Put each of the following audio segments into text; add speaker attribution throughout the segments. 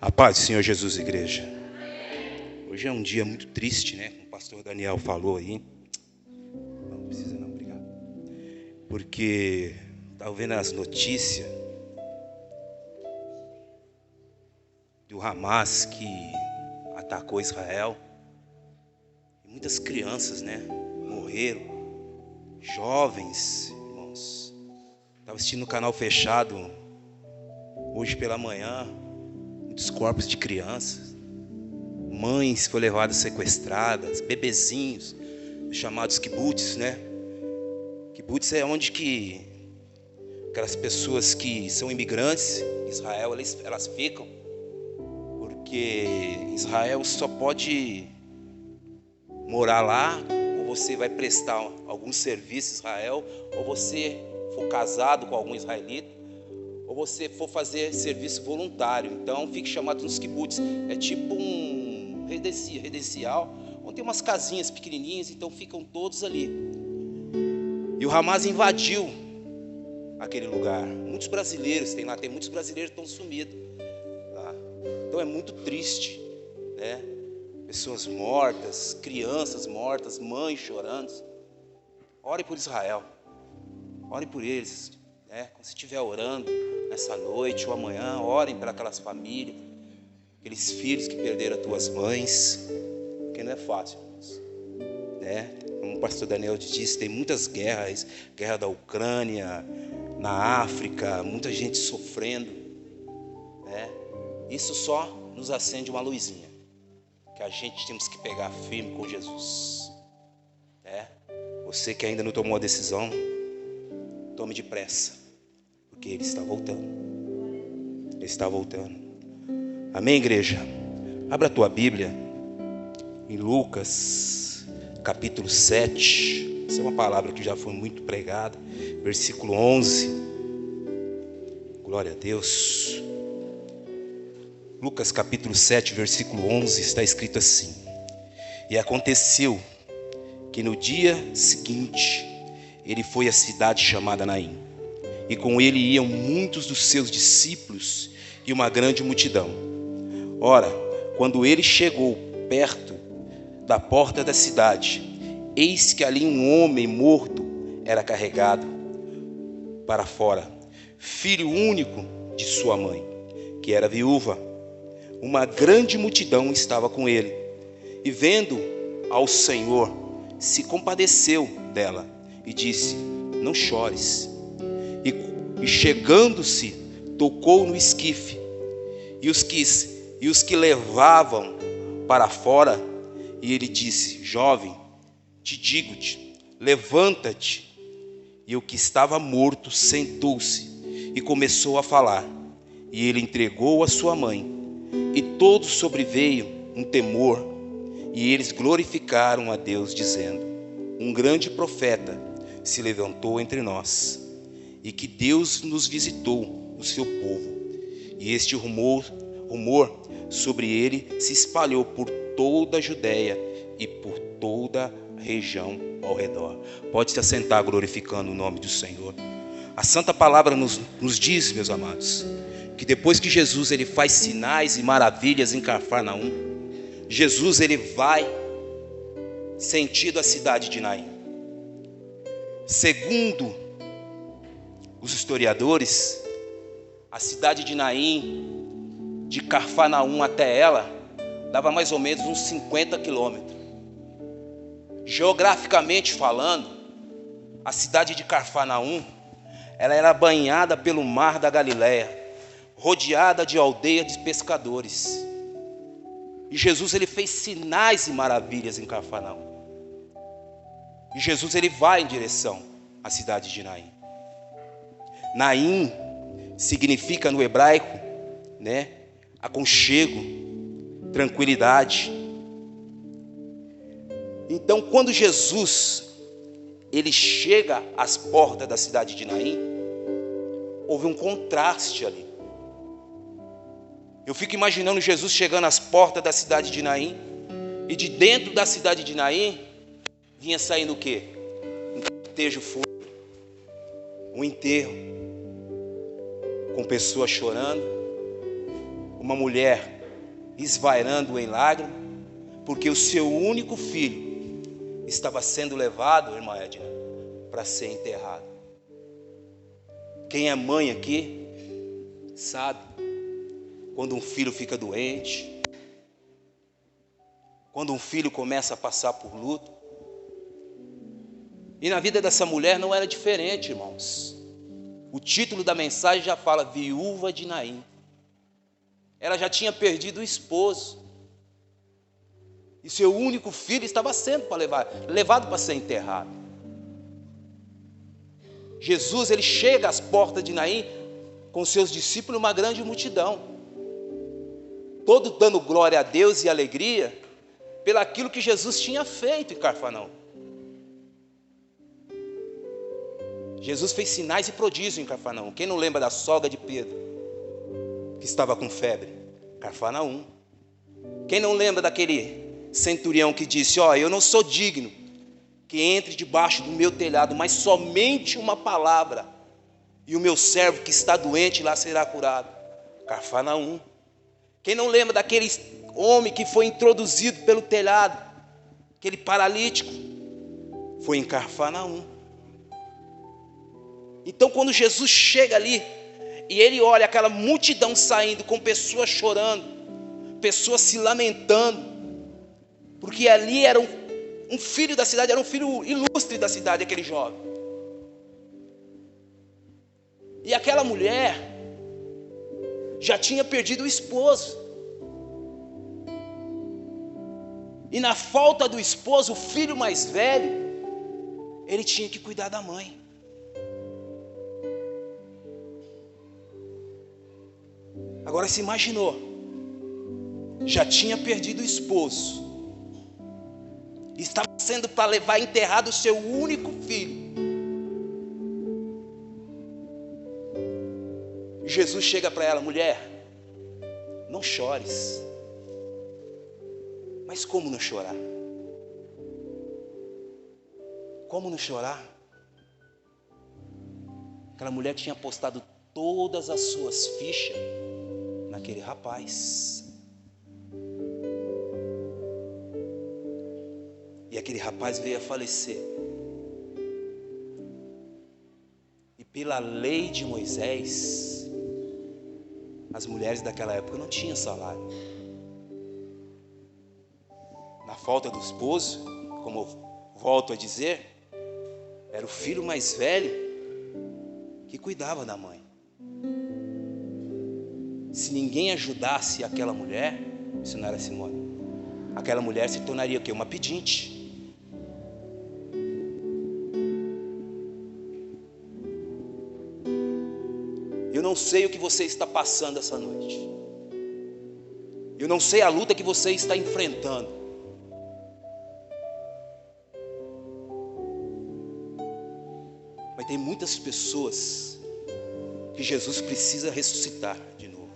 Speaker 1: A paz do Senhor Jesus, igreja. Hoje é um dia muito triste, né? Como o pastor Daniel falou aí. Não precisa não, obrigado. Porque estava vendo as notícias do Hamas que atacou Israel. E muitas crianças, né? Morreram. Jovens, irmãos. Estava assistindo no canal fechado hoje pela manhã. Muitos corpos de crianças, mães foram levadas sequestradas, bebezinhos, chamados kibbutz, né? Kibbutz é onde que aquelas pessoas que são imigrantes em Israel, elas ficam, porque Israel só pode morar lá, ou você vai prestar algum serviço em Israel, ou você for casado com algum israelita, ou você for fazer serviço voluntário. Então fica chamado nos kibbutz. É tipo um residencial, onde tem umas casinhas pequenininhas, então ficam todos ali. E o Hamas invadiu aquele lugar. Muitos brasileiros tem lá, tem muitos brasileiros que estão sumidos lá. Então é muito triste, né? Pessoas mortas, crianças mortas, mães chorando. Ore por Israel, ore por eles, né? Quando você estiver orando nessa noite ou amanhã, orem para aquelas famílias, aqueles filhos que perderam as tuas mães, porque não é fácil, irmãos, né? Como o pastor Daniel disse, tem muitas guerras, guerra da Ucrânia, na África, muita gente sofrendo, né? Isso só nos acende uma luzinha, que a gente temos que pegar firme com Jesus, né? Você que ainda não tomou a decisão, tome depressa, porque Ele está voltando. Ele está voltando. Amém, igreja? Abra a tua Bíblia em Lucas, capítulo 7. Essa é uma palavra que já foi muito pregada. Versículo 11. Glória a Deus. Lucas, capítulo 7, versículo 11, está escrito assim: E aconteceu que no dia seguinte ele foi à cidade chamada Naim, e com ele iam muitos dos seus discípulos e uma grande multidão. Ora, quando ele chegou perto da porta da cidade, eis que ali um homem morto era carregado para fora, filho único de sua mãe, que era viúva. Uma grande multidão estava com ele, e vendo ao Senhor, se compadeceu dela e disse: Não chores. E chegando-se, tocou no esquife, e os que levavam para fora, e ele disse: Jovem, te digo-te, levanta-te. E o que estava morto sentou-se e começou a falar, e ele entregou a sua mãe, e todos sobreveio um temor, e eles glorificaram a Deus, dizendo: Um grande profeta se levantou entre nós, e que Deus nos visitou no seu povo. E este rumor sobre ele se espalhou por toda a Judéia e por toda a região ao redor. Pode se assentar glorificando o nome do Senhor. A santa palavra nos diz, meus amados, que depois que Jesus ele faz sinais e maravilhas em Cafarnaum, Jesus ele vai sentido a cidade de Naim. Segundo os historiadores, a cidade de Naim, de Cafarnaum até ela, dava mais ou menos uns 50 quilômetros. Geograficamente falando, a cidade de Cafarnaum, ela era banhada pelo mar da Galileia, rodeada de aldeias de pescadores. E Jesus ele fez sinais e maravilhas em Cafarnaum. E Jesus ele vai em direção à cidade de Naim. Naim significa no hebraico, né, aconchego, tranquilidade. Então, quando Jesus ele chega às portas da cidade de Naim, houve um contraste ali. Eu fico imaginando Jesus chegando às portas da cidade de Naim, e de dentro da cidade de Naim vinha saindo o quê? Um cortejo fúnebre, um enterro, com pessoas chorando, uma mulher esvairando em lágrimas, porque o seu único filho estava sendo levado, irmã Edna, para ser enterrado. Quem é mãe aqui sabe quando um filho fica doente, quando um filho começa a passar por luto. E na vida dessa mulher não era diferente, irmãos. O título da mensagem já fala, viúva de Naim. Ela já tinha perdido o esposo. E seu único filho estava sendo levado para ser enterrado. Jesus, ele chega às portas de Naim com seus discípulos, uma grande multidão, todo dando glória a Deus e alegria pelaquilo que Jesus tinha feito em Cafarnaum. Jesus fez sinais e prodígios em Cafarnaum. Quem não lembra da sogra de Pedro, que estava com febre? Cafarnaum. Quem não lembra daquele centurião que disse, eu não sou digno que entre debaixo do meu telhado, mas somente uma palavra, e o meu servo que está doente lá será curado? Cafarnaum. Quem não lembra daquele homem que foi introduzido pelo telhado, aquele paralítico? Foi em Cafarnaum. Então quando Jesus chega ali, e ele olha aquela multidão saindo, com pessoas chorando, pessoas se lamentando, porque ali era um filho da cidade, era um filho ilustre da cidade, aquele jovem. E aquela mulher já tinha perdido o esposo. E na falta do esposo, o filho mais velho, ele tinha que cuidar da mãe. Agora se imaginou, já tinha perdido o esposo, estava sendo para levar enterrado o seu único filho. Jesus chega para ela, mulher, não chores. Mas como não chorar? Como não chorar? Aquela mulher tinha apostado todas as suas fichas naquele rapaz. E aquele rapaz veio a falecer. E pela lei de Moisés, as mulheres daquela época não tinham salário. Na falta do esposo, como eu volto a dizer, era o filho mais velho que cuidava da mãe. Se ninguém ajudasse aquela mulher, missionária Simone, aquela mulher se tornaria o quê? Uma pedinte. Eu não sei o que você está passando essa noite. Eu não sei a luta que você está enfrentando. Mas tem muitas pessoas que Jesus precisa ressuscitar de novo.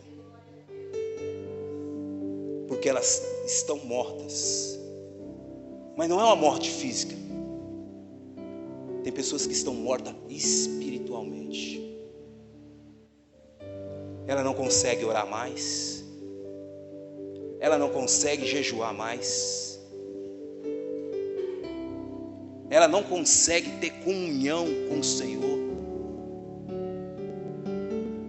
Speaker 1: Porque elas estão mortas. Mas não é uma morte física. Tem pessoas que estão mortas espiritualmente. Ela não consegue orar mais. Ela não consegue jejuar mais. Ela não consegue ter comunhão com o Senhor.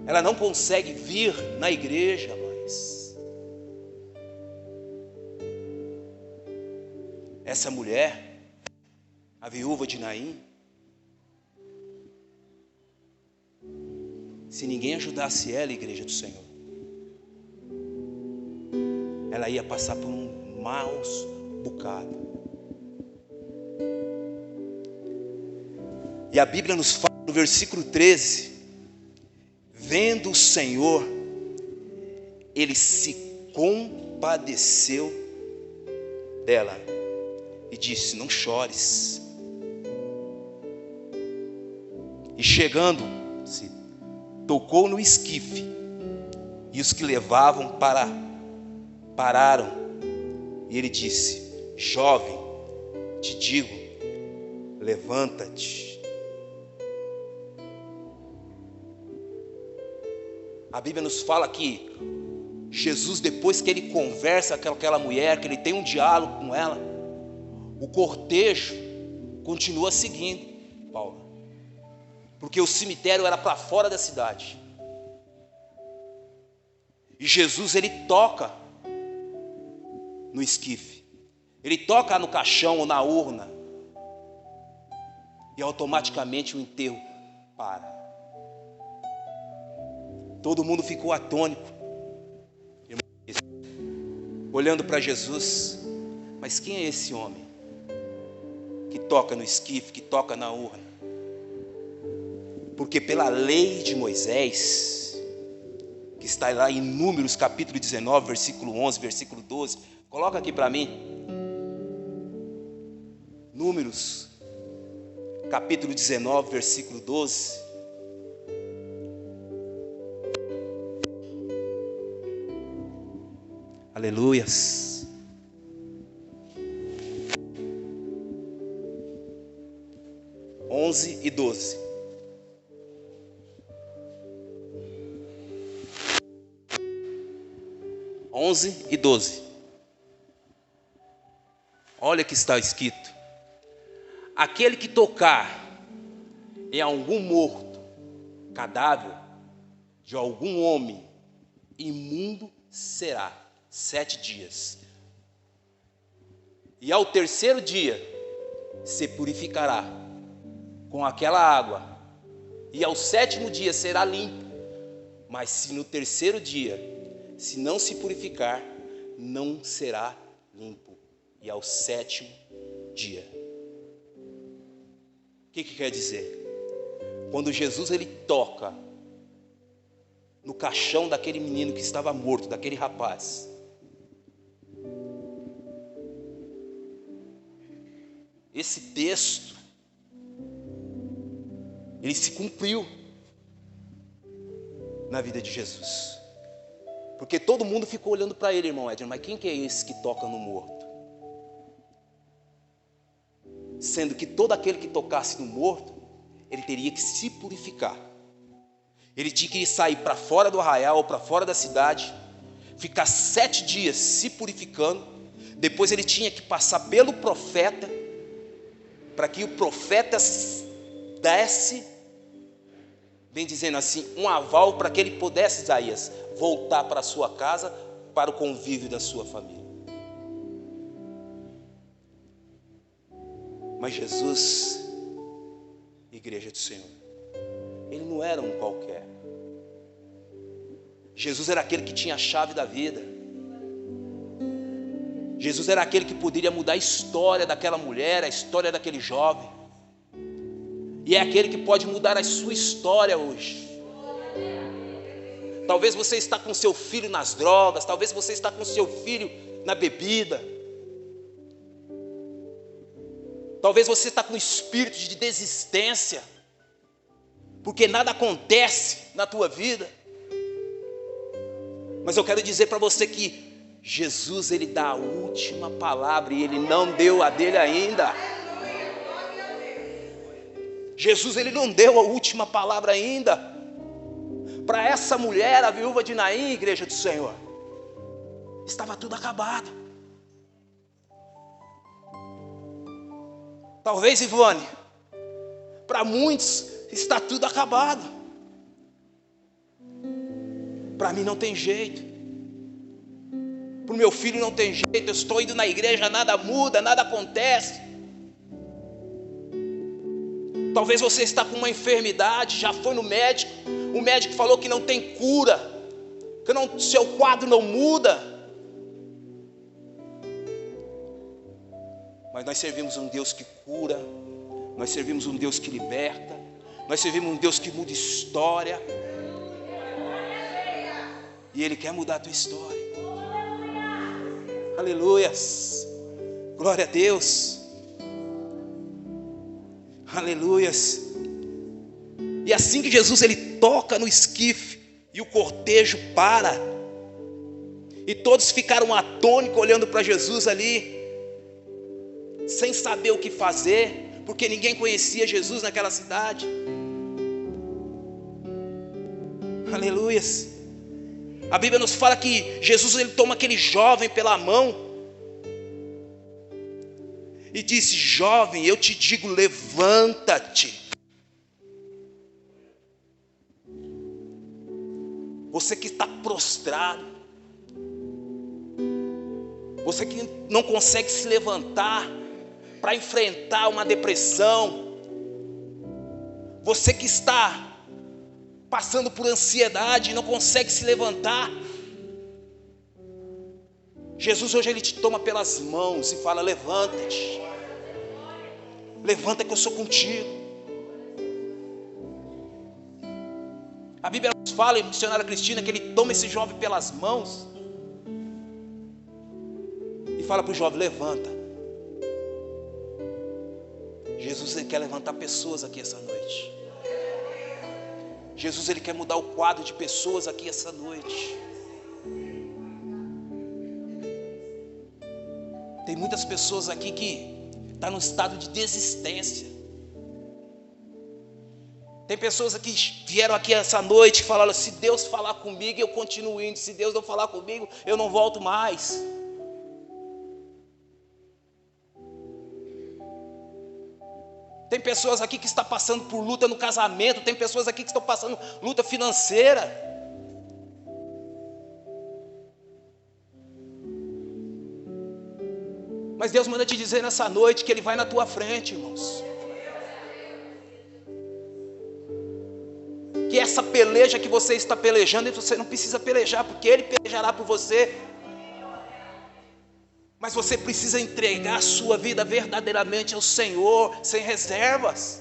Speaker 1: Ela não consegue vir na igreja mais. Essa mulher, a viúva de Naim, se ninguém ajudasse ela, a igreja do Senhor, ela ia passar por um maus bocado. E a Bíblia nos fala no versículo 13, vendo o Senhor, ele se compadeceu dela e disse, não chores. E chegando-se, tocou no esquife, e os que levavam pararam, e ele disse, jovem, te digo, levanta-te. A Bíblia nos fala que Jesus, depois que ele conversa com aquela mulher, que ele tem um diálogo com ela, o cortejo continua seguindo Paulo, porque o cemitério era para fora da cidade. E Jesus, ele toca no esquife, ele toca no caixão ou na urna, e automaticamente o enterro para. Todo mundo ficou atônito, olhando para Jesus. Mas quem é esse homem que toca no esquife, que toca na urna? Porque pela lei de Moisés, que está lá em Números capítulo 19, versículo 11, versículo 12, coloca aqui para mim. Números capítulo 19, versículo 12. Aleluias. Onze e 12. Olha que está escrito: aquele que tocar em algum morto, cadáver de algum homem, imundo será 7 dias. E ao terceiro dia se purificará com aquela água, e ao 7º dia será limpo. Mas se no terceiro dia, se não se purificar, não será limpo. E ao 7º dia. O que quer dizer? Quando Jesus ele toca no caixão daquele menino que estava morto, daquele rapaz, esse texto, ele se cumpriu na vida de Jesus. Porque todo mundo ficou olhando para ele, irmão Edson, mas quem que é esse que toca no morto? Sendo que todo aquele que tocasse no morto, ele teria que se purificar. Ele tinha que sair para fora do arraial, ou para fora da cidade, ficar 7 dias se purificando. Depois ele tinha que passar pelo profeta, para que o profeta desse, bem dizendo assim, um aval para que ele pudesse, Isaías, voltar para a sua casa, para o convívio da sua família. Mas Jesus, igreja do Senhor, ele não era um qualquer. Jesus era aquele que tinha a chave da vida. Jesus era aquele que poderia mudar a história daquela mulher, a história daquele jovem. E é aquele que pode mudar a sua história hoje. Talvez você está com seu filho nas drogas, talvez você está com seu filho na bebida. Talvez você está com espírito de desistência, porque nada acontece na tua vida. Mas eu quero dizer para você que Jesus, ele dá a última palavra, e ele não deu a dele ainda. Jesus, ele não deu a última palavra ainda. Para essa mulher, a viúva de Naim, igreja do Senhor, estava tudo acabado. Talvez, Ivone, para muitos está tudo acabado. Para mim não tem jeito. Para o meu filho não tem jeito. Eu estou indo na igreja, nada muda, nada acontece. Talvez você está com uma enfermidade, já foi no médico, o médico falou que não tem cura, que seu quadro não muda. Mas nós servimos um Deus que cura, nós servimos um Deus que liberta, nós servimos um Deus que muda história. E Ele quer mudar a tua história. Aleluias, glória a Deus, aleluias. E assim que Jesus ele toca no esquife, e o cortejo para, e todos ficaram atônitos olhando para Jesus ali, sem saber o que fazer, porque ninguém conhecia Jesus naquela cidade. Aleluias. A Bíblia nos fala que Jesus ele toma aquele jovem pela mão e disse: jovem, eu te digo, levanta-te. Você que está prostrado, você que não consegue se levantar para enfrentar uma depressão, você que está passando por ansiedade e não consegue se levantar, Jesus hoje ele te toma pelas mãos e fala: levanta-te, levanta que eu sou contigo. A Bíblia nos fala, em missionária Cristina, que ele toma esse jovem pelas mãos e fala para o jovem: levanta. Jesus ele quer levantar pessoas aqui essa noite. Jesus ele quer mudar o quadro de pessoas aqui essa noite. Tem muitas pessoas aqui que estão no estado de desistência. Tem pessoas aqui que vieram aqui essa noite e falaram: se Deus falar comigo, eu continuo indo. Se Deus não falar comigo, eu não volto mais. Tem pessoas aqui que estão passando por luta no casamento. Tem pessoas aqui que estão passando luta financeira. Mas Deus manda te dizer nessa noite que Ele vai na tua frente, irmãos. Que essa peleja que você está pelejando, você não precisa pelejar, porque Ele pelejará por você. Mas você precisa entregar a sua vida verdadeiramente ao Senhor, sem reservas.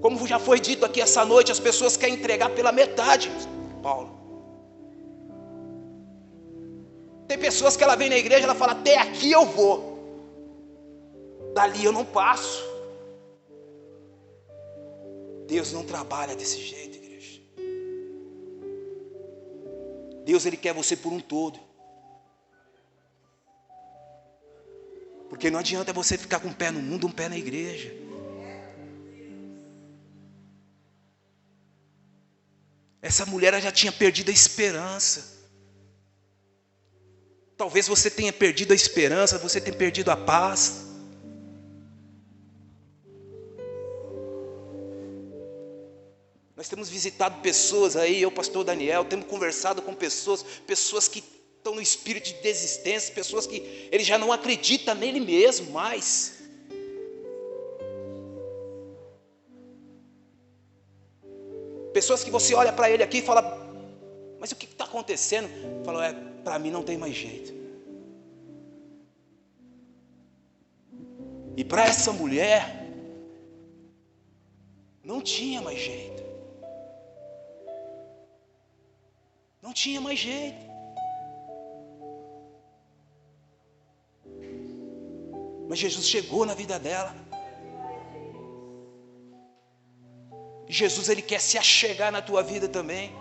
Speaker 1: Como já foi dito aqui essa noite, as pessoas querem entregar pela metade, Paulo. Tem pessoas que ela vem na igreja, ela fala: até aqui eu vou, dali eu não passo. Deus não trabalha desse jeito, igreja. Deus ele quer você por um todo. Porque não adianta você ficar com um pé no mundo, um pé na igreja. Essa mulher já tinha perdido a esperança. Talvez você tenha perdido a esperança, você tenha perdido a paz. Nós temos visitado pessoas aí, eu, pastor Daniel, temos conversado com pessoas que estão no espírito de desistência, pessoas que ele já não acredita nele mesmo mais. Pessoas que você olha para ele aqui e fala: mas o que está acontecendo? Fala: para mim não tem mais jeito. E para essa mulher não tinha mais jeito. Não tinha mais jeito. Mas Jesus chegou na vida dela. E Jesus ele quer se achegar na tua vida também.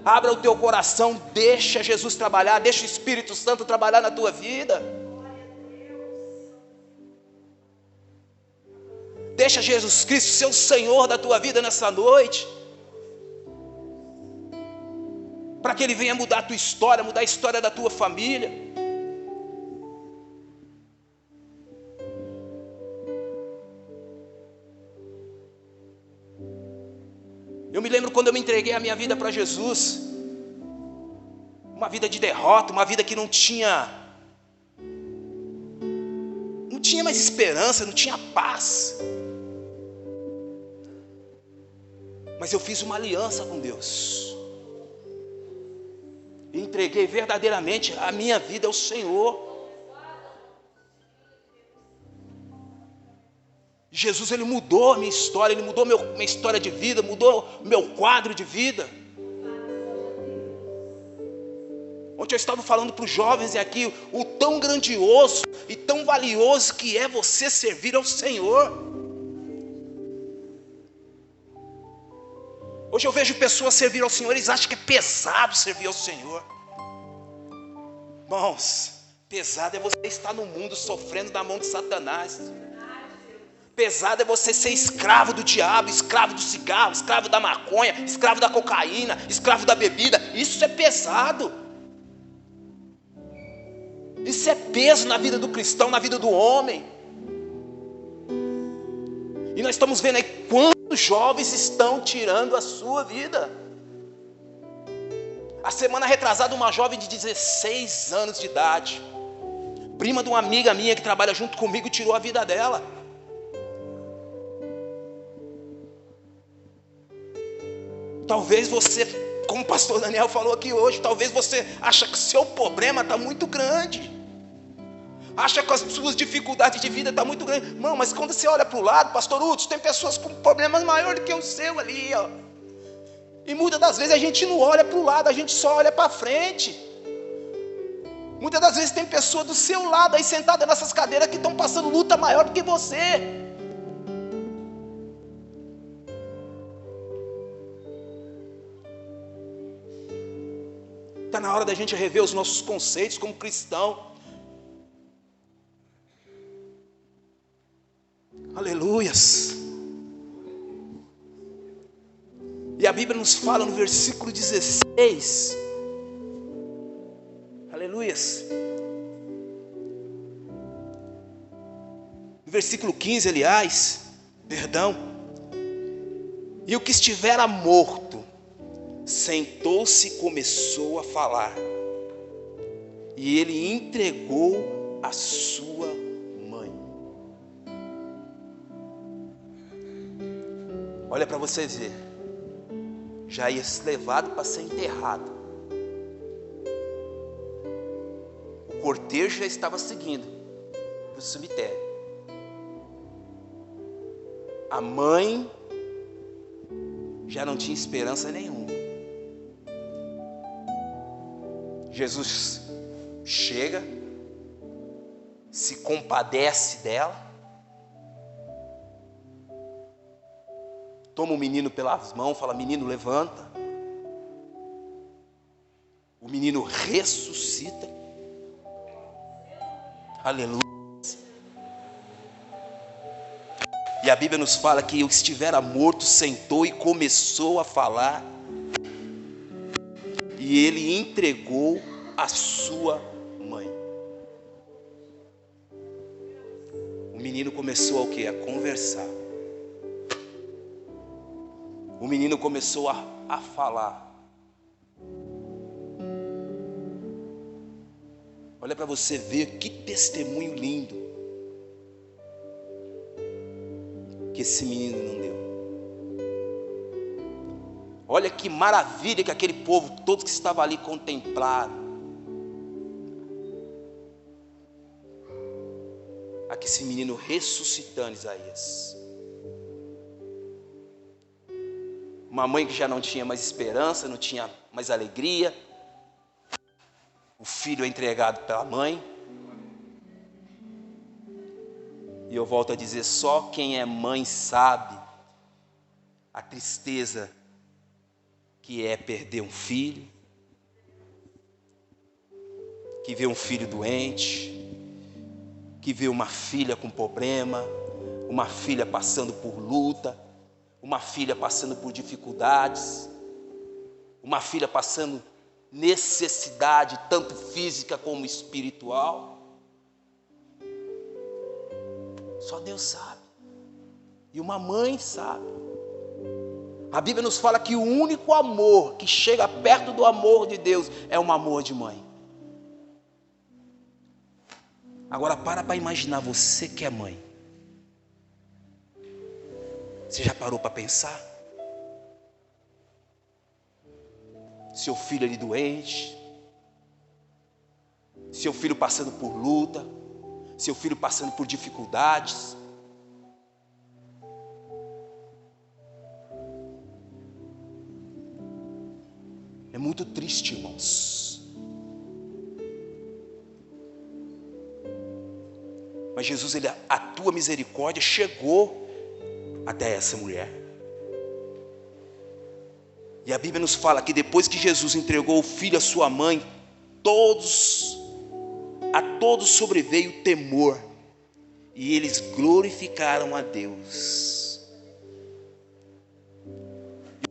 Speaker 1: Abra o teu coração, deixa Jesus trabalhar, deixa o Espírito Santo trabalhar na tua vida. Deixa Jesus Cristo ser o Senhor da tua vida nessa noite. Para que Ele venha mudar a tua história, mudar a história da tua família. Eu me lembro quando eu me entreguei a minha vida para Jesus. Uma vida de derrota, uma vida que não tinha mais esperança, não tinha paz. Mas eu fiz uma aliança com Deus. E entreguei verdadeiramente a minha vida ao Senhor. Jesus ele mudou a minha história, Ele mudou minha história de vida, mudou meu quadro de vida. Ontem eu estava falando para os jovens aqui, o tão grandioso e tão valioso que é você servir ao Senhor. Hoje eu vejo pessoas servir ao Senhor, eles acham que é pesado servir ao Senhor. Irmãos, pesado é você estar no mundo sofrendo da mão de Satanás. Pesado é você ser escravo do diabo, escravo do cigarro, escravo da maconha, escravo da cocaína, escravo da bebida. Isso é pesado. Isso é peso na vida do cristão, na vida do homem. E nós estamos vendo aí quantos jovens estão tirando a sua vida. A semana retrasada, uma jovem de 16 anos de idade, prima de uma amiga minha que trabalha junto comigo, tirou a vida dela. Talvez você, como o pastor Daniel falou aqui hoje, talvez você acha que o seu problema está muito grande, acha que as suas dificuldades de vida estão muito grandes. Não, mas quando você olha para o lado, pastor Hudson, tem pessoas com problemas maiores do que o seu ali, ó. E muitas das vezes a gente não olha para o lado, a gente só olha para frente. Muitas das vezes tem pessoas do seu lado aí sentada nessas cadeiras que estão passando luta maior do que você. Está na hora da gente rever os nossos conceitos como cristão. Aleluias. E a Bíblia nos fala no versículo 16. Aleluias. No versículo 15, aliás, perdão. E o que estivera morto sentou-se e começou a falar. E ele entregou a sua mãe. Olha para você ver. Já ia ser levado para ser enterrado. O cortejo já estava seguindo para o cemitério. A mãe já não tinha esperança nenhuma. Jesus chega, se compadece dela, toma o menino pelas mãos, fala: menino, levanta. O menino ressuscita. Aleluia. E a Bíblia nos fala que o que estivera morto sentou e começou a falar. E ele entregou a sua mãe. O menino começou a quê? A conversar. O menino começou a falar. Olha para você ver que testemunho lindo que esse menino não deu. Olha que maravilha que aquele povo, todos que estavam ali, contemplaram. Aqui esse menino ressuscitando Isaías. Uma mãe que já não tinha mais esperança, não tinha mais alegria. O filho é entregado pela mãe. E eu volto a dizer, só quem é mãe sabe a tristeza que é perder um filho, que vê um filho doente, que vê uma filha com problema, uma filha passando por luta, uma filha passando por dificuldades, uma filha passando necessidade, tanto física como espiritual. Só Deus sabe. E uma mãe sabe. A Bíblia nos fala que o único amor que chega perto do amor de Deus é um amor de mãe. Agora para imaginar você que é mãe. Você já parou para pensar? Seu filho ali doente, seu filho passando por luta, seu filho passando por dificuldades. É muito triste, irmãos. Mas Jesus, a tua misericórdia chegou até essa mulher. E a Bíblia nos fala que depois que Jesus entregou o filho à sua mãe, a todos sobreveio temor. e eles glorificaram a Deus.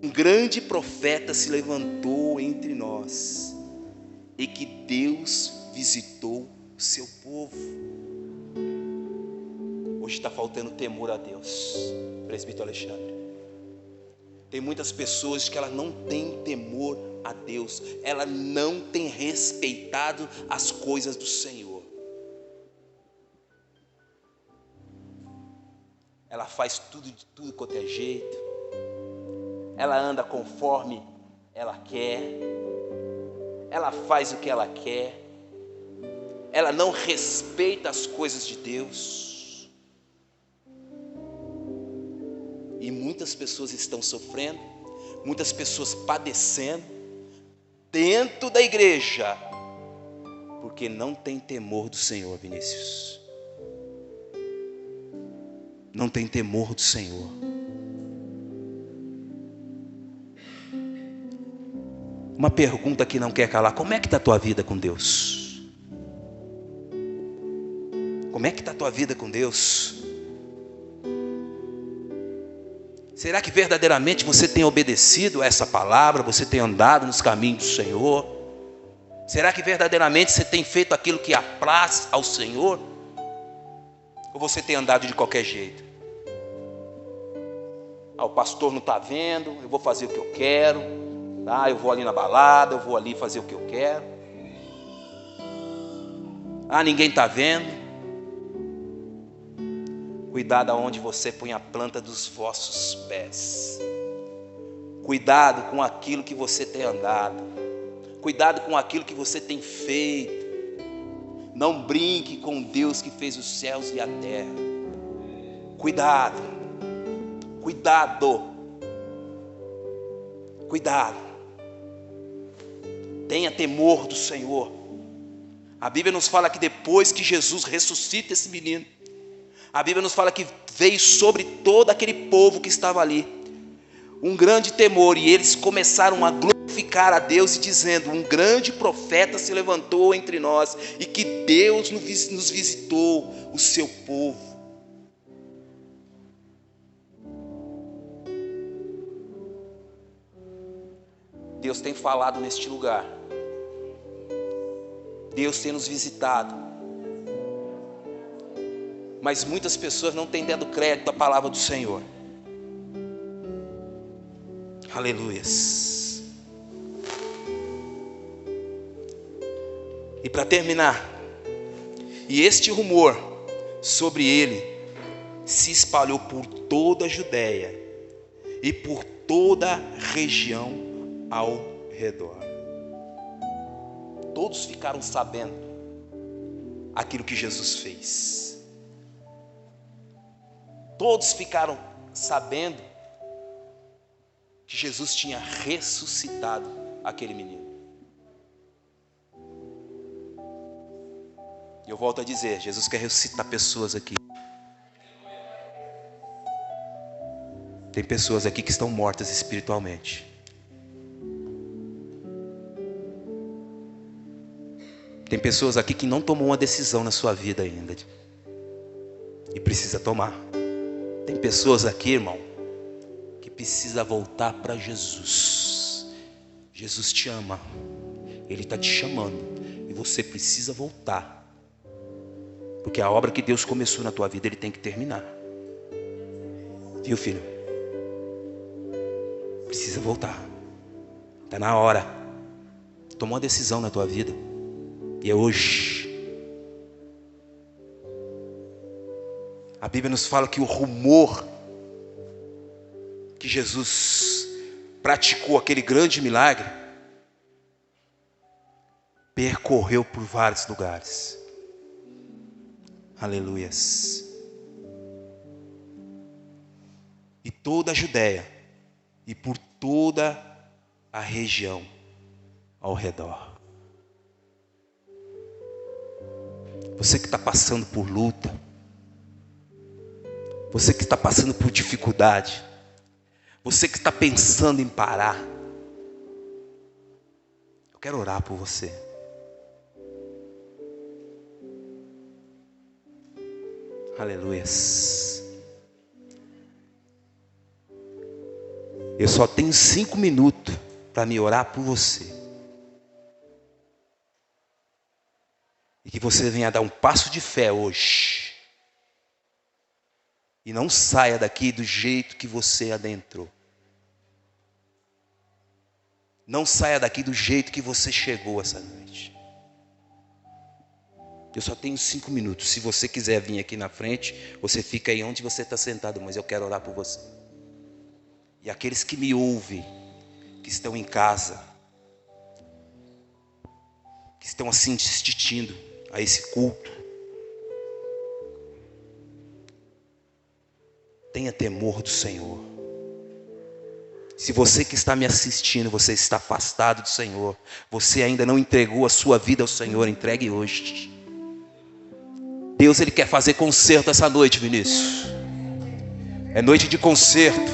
Speaker 1: Um grande profeta se levantou entre nós, e que Deus visitou o seu povo. Hoje está faltando temor a Deus, presbítero Alexandre. Tem muitas pessoas que elas não têm temor a Deus, ela não tem respeitado as coisas do Senhor. Ela faz tudo quanto é jeito, ela anda conforme ela quer, ela faz o que ela quer, ela não respeita as coisas de Deus. E muitas pessoas estão sofrendo, muitas pessoas padecendo dentro da igreja, porque não tem temor do Senhor, Vinícius. Não tem temor do Senhor. Uma pergunta que não quer calar: como é que está a tua vida com Deus? Como é que está a tua vida com Deus? Será que verdadeiramente você tem obedecido a essa palavra? Você tem andado nos caminhos do Senhor? Será que verdadeiramente você tem feito aquilo que apraz ao Senhor? Ou você tem andado de qualquer jeito? O pastor não está vendo, eu vou fazer o que eu quero, tá? Eu vou ali na balada, eu vou ali fazer o que eu quero. Ninguém está vendo. Cuidado aonde você põe a planta dos vossos pés. Cuidado com aquilo que você tem andado. Cuidado com aquilo que você tem feito. Não brinque com Deus que fez os céus e a terra. Cuidado. Cuidado. Cuidado. Tenha temor do Senhor. A Bíblia nos fala que depois que Jesus ressuscita esse menino, a Bíblia nos fala que veio sobre todo aquele povo que estava ali um grande temor, e eles começaram a glorificar a Deus e dizendo: um grande profeta se levantou entre nós, e que Deus nos visitou o seu povo. Deus tem falado neste lugar. Deus tem nos visitado. Mas muitas pessoas não têm dado crédito à palavra do Senhor. Aleluias. E para terminar, e este rumor sobre ele se espalhou por toda a Judéia e por toda a região ao redor. Todos ficaram sabendo aquilo que Jesus fez. Todos ficaram sabendo que Jesus tinha ressuscitado aquele menino. E eu volto a dizer, Jesus quer ressuscitar pessoas aqui. Tem pessoas aqui que estão mortas espiritualmente. Tem pessoas aqui que não tomou uma decisão na sua vida ainda, e precisa tomar. Tem pessoas aqui, irmão, que precisa voltar para Jesus. Jesus te ama, Ele está te chamando, e você precisa voltar, porque a obra que Deus começou na tua vida, Ele tem que terminar. Viu, filho? Precisa voltar. Está na hora. Tomou uma decisão na tua vida, e é hoje. A Bíblia nos fala que o rumor que Jesus praticou aquele grande milagre percorreu por vários lugares. Aleluias. E toda a Judéia e por toda a região ao redor. Você que está passando por luta, você que está passando por dificuldade, você que está pensando em parar, eu quero orar por você. Aleluias. Eu só tenho 5 minutos para me orar por você. E que você venha dar um passo de fé hoje. E não saia daqui do jeito que você adentrou. Não saia daqui do jeito que você chegou essa noite. Eu só tenho 5 minutos. Se você quiser vir aqui na frente, você fica aí onde você está sentado, mas eu quero orar por você. E aqueles que me ouvem, que estão em casa, que estão assim assistindo a esse culto, tenha temor do Senhor. Se você que está me assistindo, você está afastado do Senhor, você ainda não entregou a sua vida ao Senhor, entregue hoje. Deus, Ele quer fazer conserto essa noite, Vinícius. É noite de conserto.